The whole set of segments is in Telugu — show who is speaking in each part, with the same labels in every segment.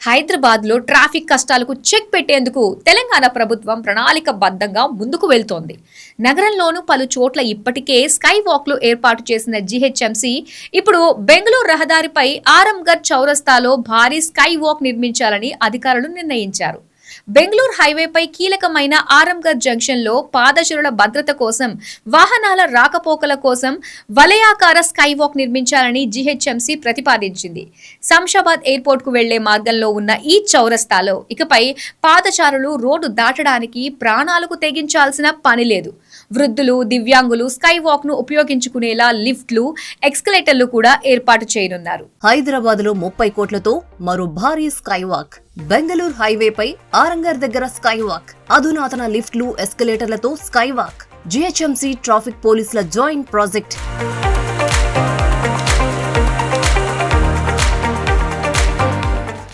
Speaker 1: హైదరాబాద్లో ట్రాఫిక్ కష్టాలకు చెక్ పెట్టేందుకు తెలంగాణ ప్రభుత్వం ప్రణాళికబద్ధంగా ముందుకు వెళ్తోంది. నగరంలోనూ పలు చోట్ల ఇప్పటికే స్కై వాక్లు ఏర్పాటు చేసిన జీహెచ్ఎంసీ ఇప్పుడు బెంగళూరు రహదారిపై ఆరంగర్ చౌరస్తాలో భారీ స్కై వాక్ నిర్మించాలని అధికారులు నిర్ణయించారు. బెంగళూరు హైవేపై కీలకమైన ఆరంగర్ జంక్షన్ లో పాదచారుల భద్రత కోసం, వాహనాల రాకపోకల కోసం వలయాకార స్కై వాక్ నిర్మించాలని జీహెచ్ఎంసీ ప్రతిపాదించింది. శంషాబాద్ ఎయిర్పోర్ట్ కు వెళ్లే మార్గంలో ఉన్న ఈ చౌరస్తాలో ఇకపై పాదచారులు రోడ్డు దాటడానికి ప్రాణాలకు తెగించాల్సిన పని లేదు. వృద్ధులు, దివ్యాంగులు స్కై వాక్ ను ఉపయోగించుకునేలా లిఫ్ట్లు, ఎక్స్కలేటర్లు కూడా ఏర్పాటు చేయనున్నారు.
Speaker 2: హైదరాబాద్ లో 30 కోట్లతో మరో భారీ స్కై వాక్. బెంగళూరు హైవేపై ఆరంగర్ దగ్గర స్కై వాక్. అధునాతన లిఫ్ట్లు, ఎస్కలేటర్లతో స్కై వాక్. జీహెచ్ఎంసీ ట్రాఫిక్ పోలీసుల జాయింట్ ప్రాజెక్ట్.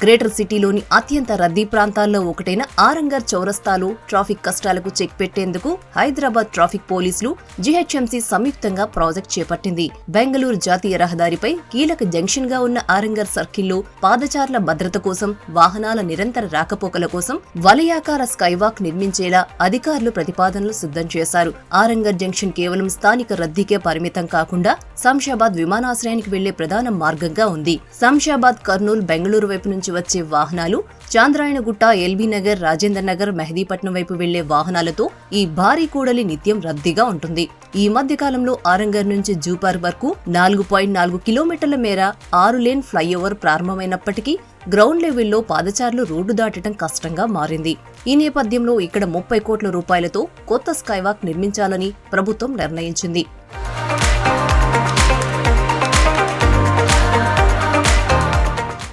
Speaker 2: గ్రేటర్ సిటీలోని అత్యంత రద్దీ ప్రాంతాల్లో ఒకటైన ఆరంగర్ చౌరస్తాలో ట్రాఫిక్ కష్టాలకు చెక్ పెట్టేందుకు హైదరాబాద్ ట్రాఫిక్ పోలీసులు, జీహెచ్ఎంసీ సంయుక్తంగా ప్రాజెక్ట్ చేపట్టింది. బెంగళూరు జాతీయ రహదారిపై కీలక జంక్షన్ గా ఉన్న ఆరంగర్ సర్కిల్లో పాదచారుల భద్రత కోసం, వాహనాల నిరంతర రాకపోకల కోసం వలయాకార స్కైవాక్ నిర్మించేలా అధికారులు ప్రతిపాదనలు సిద్ధం చేశారు. ఆరంగర్ జంక్షన్ కేవలం స్థానిక రద్దీకే పరిమితం కాకుండా శంషాబాద్ విమానాశ్రయానికి వెళ్లే ప్రధాన మార్గంగా ఉంది. శంషాబాద్, కర్నూలు, బెంగళూరు వైపు నుంచి వచ్చే వాహనాలు, చాంద్రాయణగుట్ట, ఎల్బీ నగర్, రాజేంద్ర నగర్, మెహదీపట్నం వైపు వెళ్లే వాహనాలతో ఈ భారీ కూడలి నిత్యం రద్దీగా ఉంటుంది. ఈ మధ్య కాలంలో ఆరంగర్ నుంచి జూపార్ వరకు 4.4 కిలోమీటర్ల మేర 6 లేన్ ఫ్లైఓవర్ ప్రారంభమైనప్పటికీ గ్రౌండ్ లెవెల్లో పాదచారులు రోడ్డు దాటడం కష్టంగా మారింది. ఈ నేపథ్యంలో ఇక్కడ 30 కోట్ల రూపాయలతో కొత్త స్కైవాక్ నిర్మించాలని ప్రభుత్వం నిర్ణయించింది.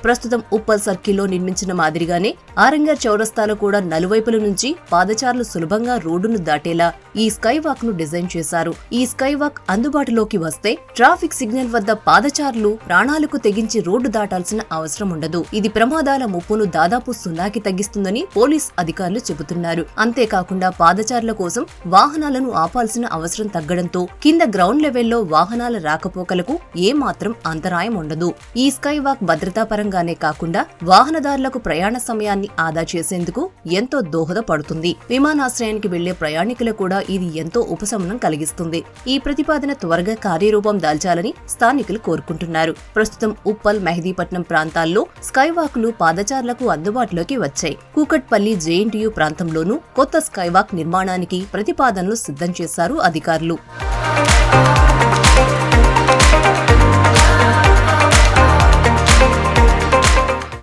Speaker 2: ప్రస్తుతం ఉప్పల్ సర్కిల్లో నిర్మించిన మాదిరిగానే ఆరంగర్ చౌరస్తాలో కూడా నలువైపుల నుంచి పాదచారులు సులభంగా రోడ్డును దాటేలా ఈ స్కైవాక్ ను డిజైన్ చేశారు. ఈ స్కైవాక్ అందుబాటులోకి వస్తే ట్రాఫిక్ సిగ్నల్ వద్ద పాదచారులు ప్రాణాలకు తెగించి రోడ్డు దాటాల్సిన అవసరం ఉండదు. ఇది ప్రమాదాల ముప్పును దాదాపు 0కి తగ్గిస్తుందని పోలీస్ అధికారులు చెబుతున్నారు. అంతేకాకుండా పాదచారుల కోసం వాహనాలను ఆపాల్సిన అవసరం తగ్గడంతో కింద గ్రౌండ్ లెవెల్లో వాహనాల రాకపోకలకు ఏమాత్రం అంతరాయం ఉండదు. ఈ స్కైవాక్ భద్రతాపరంగా కాకుండా వాహనదారులకు ప్రయాణ సమయాన్ని ఆదా చేసేందుకు ఎంతో దోహదపడుతుంది. విమానాశ్రయానికి వెళ్లే ప్రయాణికులకు కూడా ఇది ఎంతో ఉపశమనం కలిగిస్తుంది. ఈ ప్రతిపాదన త్వరగా కార్యరూపం దాల్చాలని స్థానికులు కోరుకుంటున్నారు. ప్రస్తుతం ఉప్పల్, మెహదీపట్నం ప్రాంతాల్లో స్కైవాక్లు పాదచారులకు అందుబాటులోకి వచ్చాయి. కూకట్పల్లి, జేఎన్టీయూ ప్రాంతంలోనూ కొత్త స్కైవాక్ నిర్మాణానికి ప్రతిపాదనలు సిద్ధం చేశారు అధికారులు.